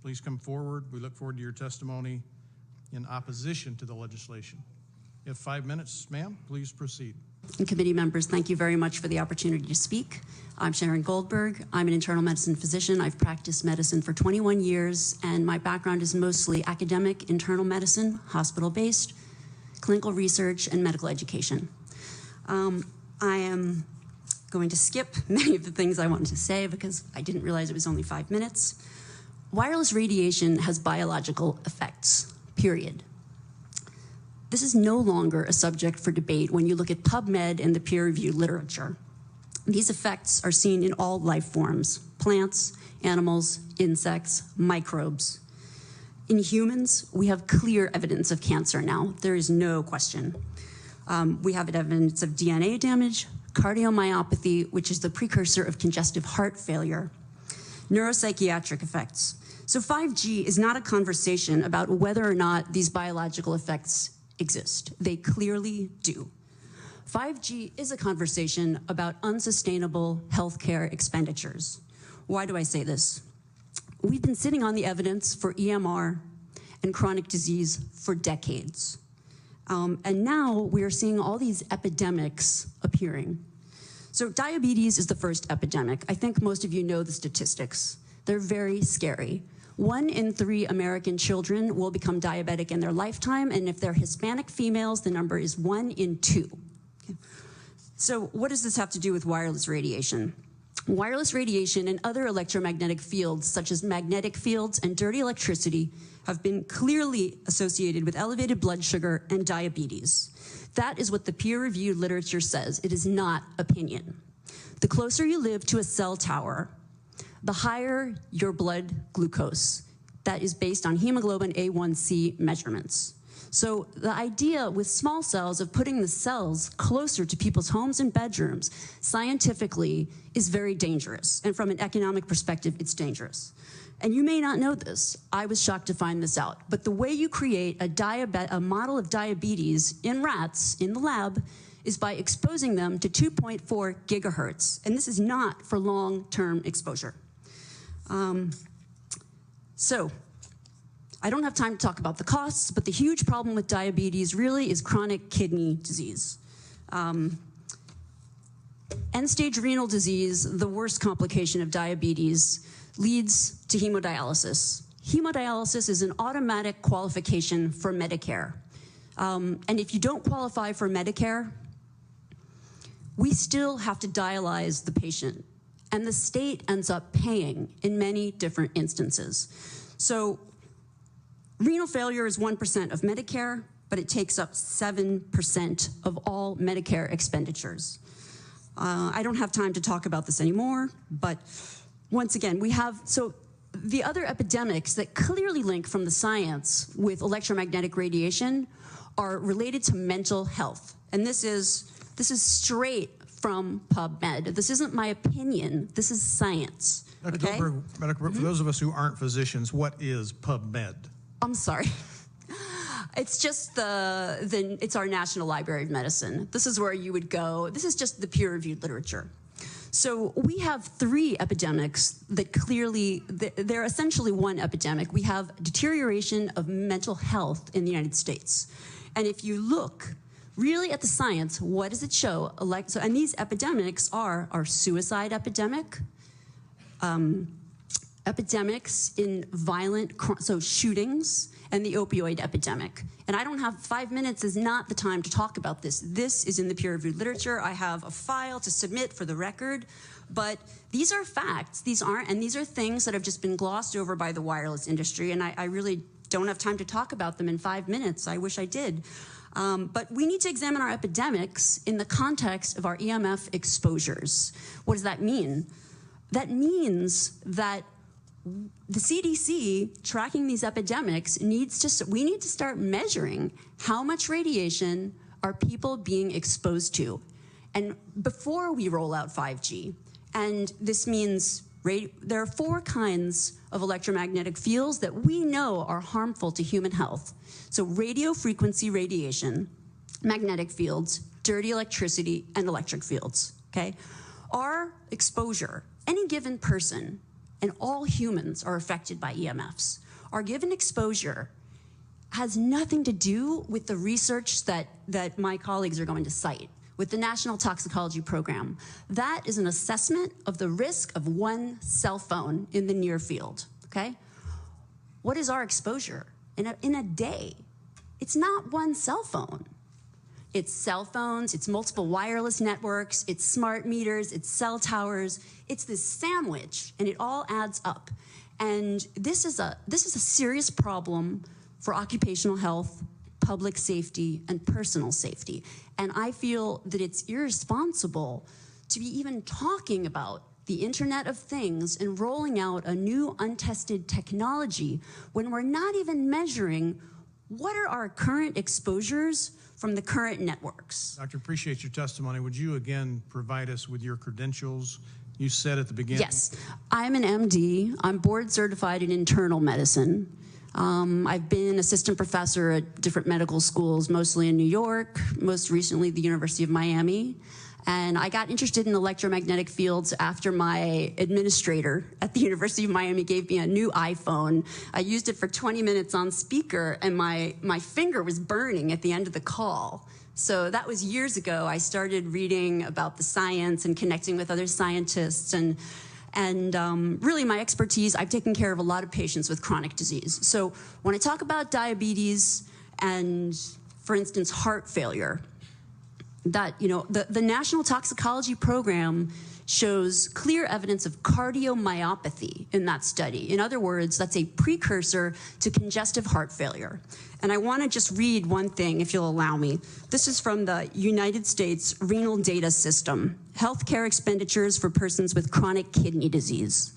Please come forward. We look forward to your testimony in opposition to the legislation. You have 5 minutes, ma'am. Please proceed. And committee members, thank you very much for the opportunity to speak. I'm Sharon Goldberg. I'm an internal medicine physician. I've practiced medicine for 21 years, and my background is mostly academic internal medicine, hospital-based, clinical research, and medical education. I am going to skip many of the things I wanted to say because I didn't realize it was only 5 minutes. Wireless radiation has biological effects, period. This is no longer a subject for debate when you look at PubMed and the peer-reviewed literature. These effects are seen in all life forms: plants, animals, insects, microbes. In humans, we have clear evidence of cancer now. There is no question. We have evidence of DNA damage, cardiomyopathy, which is the precursor of congestive heart failure, neuropsychiatric effects. So 5G is not a conversation about whether or not these biological effects exist. They clearly do. 5G is a conversation about unsustainable healthcare expenditures. Why do I say this? We've been sitting on the evidence for EMR and chronic disease for decades. And now we are seeing all these epidemics appearing. So diabetes is the first epidemic. I think most of you know the statistics. They're very scary. 1 in 3 American children will become diabetic in their lifetime, and if they're Hispanic females, the number is 1 in 2. Okay. So what does this have to do with wireless radiation? Wireless radiation and other electromagnetic fields, such as magnetic fields and dirty electricity, have been clearly associated with elevated blood sugar and diabetes. That is what the peer-reviewed literature says. It is not opinion. The closer you live to a cell tower, the higher your blood glucose. That is based on hemoglobin A1C measurements. So the idea with small cells of putting the cells closer to people's homes and bedrooms scientifically is very dangerous. And from an economic perspective, it's dangerous. And you may not know this. I was shocked to find this out. But the way you create a model of diabetes in rats in the lab is by exposing them to 2.4 gigahertz. And this is not for long-term exposure. So I don't have time to talk about the costs, but the huge problem with diabetes really is chronic kidney disease. End-stage renal disease, the worst complication of diabetes, leads to hemodialysis. Hemodialysis is an automatic qualification for Medicare. And if you don't qualify for Medicare, we still have to dialyze the patient. And the state ends up paying in many different instances. So renal failure is 1% of Medicare, but it takes up 7% of all Medicare expenditures. I don't have time to talk about this anymore, but once again, so the other epidemics that clearly link from the science with electromagnetic radiation are related to mental health. And this is straight from PubMed. This isn't my opinion. This is science. Dr. Goldberg, for those of us who aren't physicians, what is PubMed? I'm sorry. It's just it's our National Library of Medicine. This is where you would go. This is just the peer-reviewed literature. So we have 3 epidemics that clearly, they're essentially one epidemic. We have deterioration of mental health in the United States. And if you look really at the science, what does it show? And these epidemics are our suicide epidemic, epidemics in violent, shootings, and the opioid epidemic. And I don't have 5 minutes is not the time to talk about this. This is in the peer-reviewed literature. I have a file to submit for the record, but these are facts. These are things that have just been glossed over by the wireless industry, and I really don't have time to talk about them in 5 minutes. I wish I did. But we need to examine our epidemics in the context of our EMF exposures. What does that mean? That means that the CDC, tracking these epidemics, we need to start measuring how much radiation are people being exposed to. And before we roll out 5G, and this means there are 4 kinds of electromagnetic fields that we know are harmful to human health. So radio frequency radiation, magnetic fields, dirty electricity, and electric fields, okay? Our exposure, any any given person, and all humans are affected by EMFs, our given exposure has nothing to do with the research that my colleagues are going to cite with the National Toxicology Program. That is an assessment of the risk of one cell phone in the near field, okay? What is our exposure in a day? It's not one cell phone. It's cell phones, it's multiple wireless networks, it's smart meters, it's cell towers. It's this sandwich, and it all adds up. And this is a serious problem for occupational health, public safety, and personal safety. And I feel that it's irresponsible to be even talking about the Internet of Things and rolling out a new untested technology when we're not even measuring what are our current exposures from the current networks. Doctor, appreciate your testimony. Would you again provide us with your credentials? You said at the beginning. Yes, I'm an MD. I'm board certified in internal medicine. I've been assistant professor at different medical schools, mostly in New York, most recently the University of Miami. And I got interested in electromagnetic fields after my administrator at the University of Miami gave me a new iPhone. I used it for 20 minutes on speaker, and my finger was burning at the end of the call. So that was years ago. I started reading about the science and connecting with other scientists, and really my expertise, I've taken care of a lot of patients with chronic disease. So when I talk about diabetes and, for instance, heart failure, that, you know, the National Toxicology Program shows clear evidence of cardiomyopathy in that study. In other words, that's a precursor to congestive heart failure. And I want to just read one thing, if you'll allow me. This is from the United States Renal Data System, Healthcare Expenditures for Persons with Chronic Kidney Disease.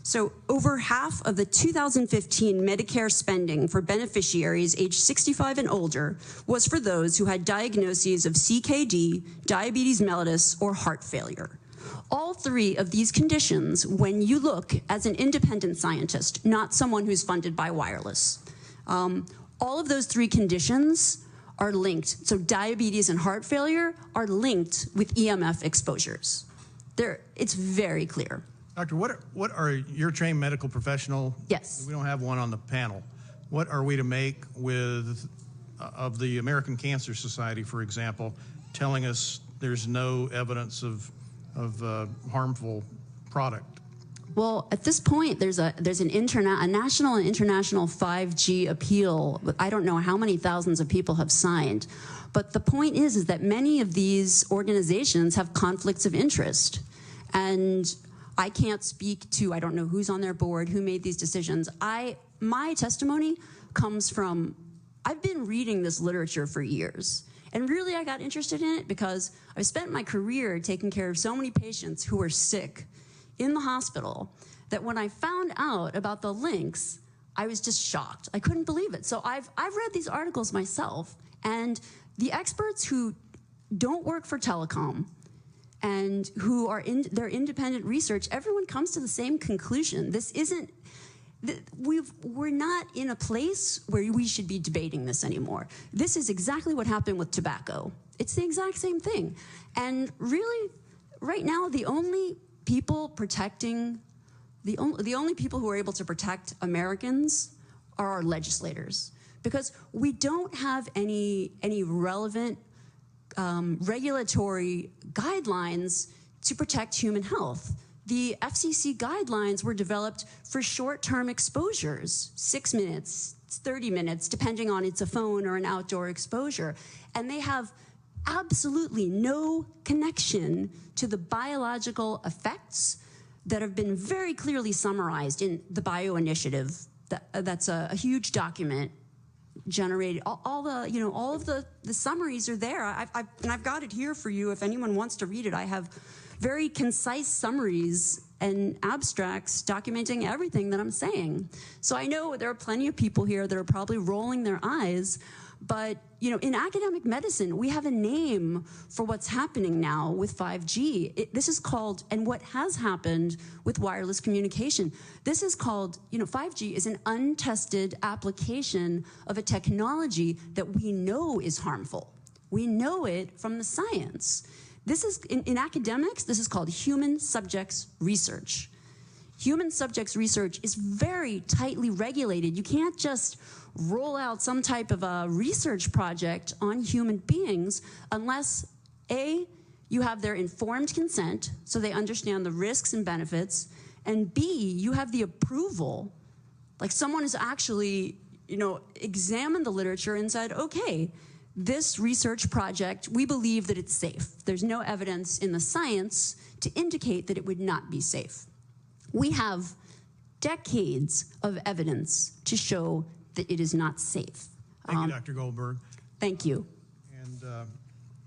So over half of the 2015 Medicare spending for beneficiaries aged 65 and older was for those who had diagnoses of CKD, diabetes mellitus, or heart failure. All three of these conditions, when you look as an independent scientist, not someone who's funded by wireless, all of those three conditions are linked. So diabetes and heart failure are linked with EMF exposures. It's very clear. Doctor, what are you're a trained medical professional? Yes. We don't have one on the panel. What are we to make of the American Cancer Society, for example, telling us there's no evidence of harmful product? Well, at this point, there's a national and international 5G appeal. I don't know how many thousands of people have signed. But the point is that many of these organizations have conflicts of interest. And I can't speak to, I don't know who's on their board, who made these decisions. My testimony comes from, I've been reading this literature for years. And really, I got interested in it because I've spent my career taking care of so many patients who were sick in the hospital that when I found out about the links, I was just shocked. I couldn't believe it. So I've read these articles myself, and the experts who don't work for telecom and who are in their independent research, everyone comes to the same conclusion. This isn't, we're not in a place where we should be debating this anymore. This is exactly what happened with tobacco. It's the exact same thing. And really, right now, the only people protecting, the only people who are able to protect Americans are our legislators, because we don't have any relevant regulatory guidelines to protect human health. The FCC guidelines were developed for short-term exposures, 6 minutes, 30 minutes, depending on it's a phone or an outdoor exposure. And they have absolutely no connection to the biological effects that have been very clearly summarized in the Bio Initiative. That's a huge document generated. All of the summaries are there. And I've got it here for you if anyone wants to read it. I have very concise summaries and abstracts documenting everything that I'm saying. So I know there are plenty of people here that are probably rolling their eyes, but in academic medicine, we have a name for what's happening now with 5G. This is called, and what has happened with wireless communication, this is called, 5G is an untested application of a technology that we know is harmful. We know it from the science. This is, in academics, this is called human subjects research. Human subjects research is very tightly regulated. You can't just roll out some type of a research project on human beings unless, A, you have their informed consent, so they understand the risks and benefits, and B, you have the approval, like someone has actually, examined the literature and said, okay, this research project, we believe that it's safe. There's no evidence in the science to indicate that it would not be safe. We have decades of evidence to show that it is not safe. Thank you, Dr. Goldberg. Thank you. And